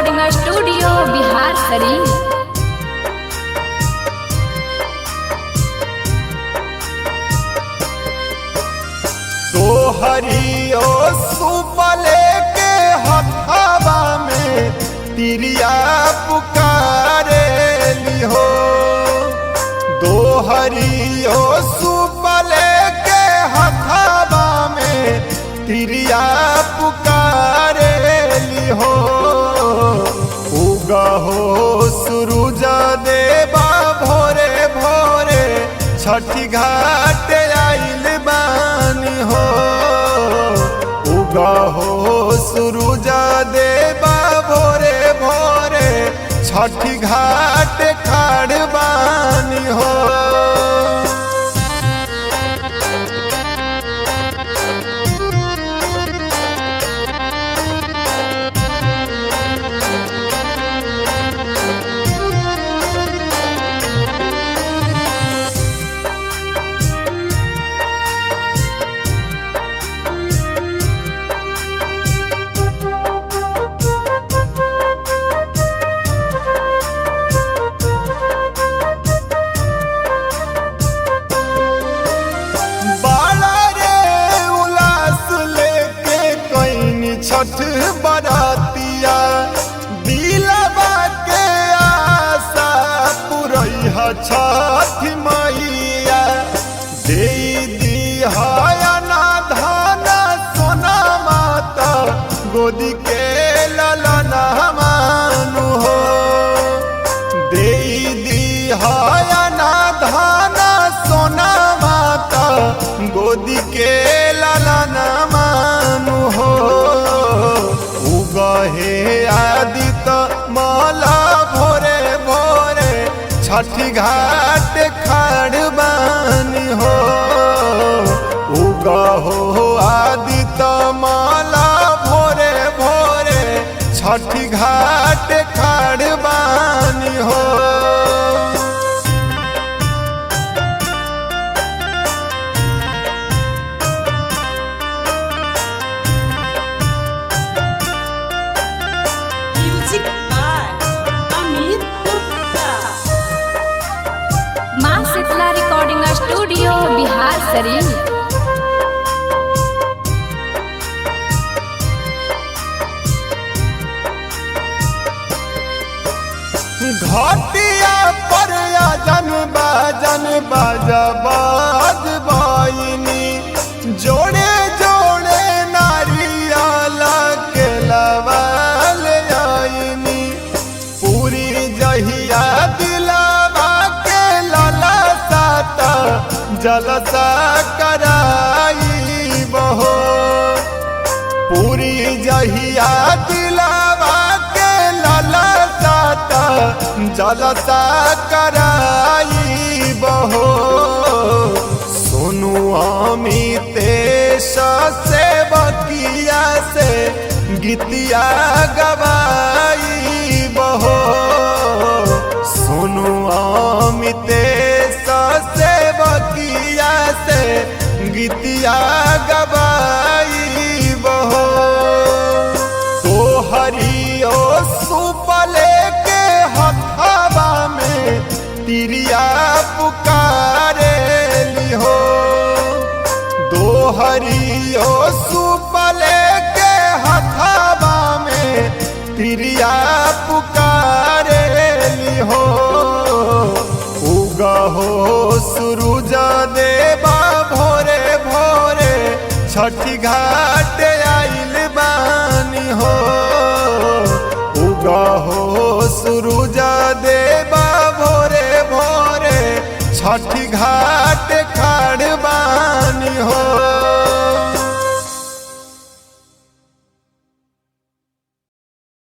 Recording studio Bihar Sharif. हरियो सुपले के हथवा में तिरिया पुकारे लिहो। दो हरियो सुपले के हथवा में तिरिया पुकारे लिहो। उगहो सूरज देवा भोरे भोरे छठी घाट आइल बानी हो। उगहो सूरज देवा भोरे भोरे छठी घाट खाड़ बानी हो। छठ बरातिया दिलवा के आशा पुरैहा छठ मैया। दे दिहाना धाना सोना माता गोदी के ललना मानु हो। दे दिहाना धाना सोना माता गोदी के ललना मानु हो। उगहे आदित माला भोरे भोरे छठी घाट खाड़ बानी हो। उगहो आदित माला भोरे भोरे छठी घाट खाड़ बानी हो। Recording studio Bihar Sharif. घाटिया पर जन बाजन बाजा बाज बाइनी। जोड़े जोड़े नारियाला के लवाल आइनी। पूरी जहिया दिलावा के लाला साता जलसा कराई बहो। पूरी जहिया दिलावा के लाला साता जलसा कराई बहो। सोनू अमितेश से बकिया से गीतिया गवाई बहो। सोनू अमितेश से बकिया से गीतिया गवाई बहो। तो हरियो सुपले के हथवा में तिरिया पुकारे लिहो। दो हरियो सुपले के हथवा में तिरिया पुकारे लिहो। उगहो सूरज देवा भोरे भोरे छठी घाट आइल बानी हो। उगहो सूरज देवा भोरे भोरे छठी घाट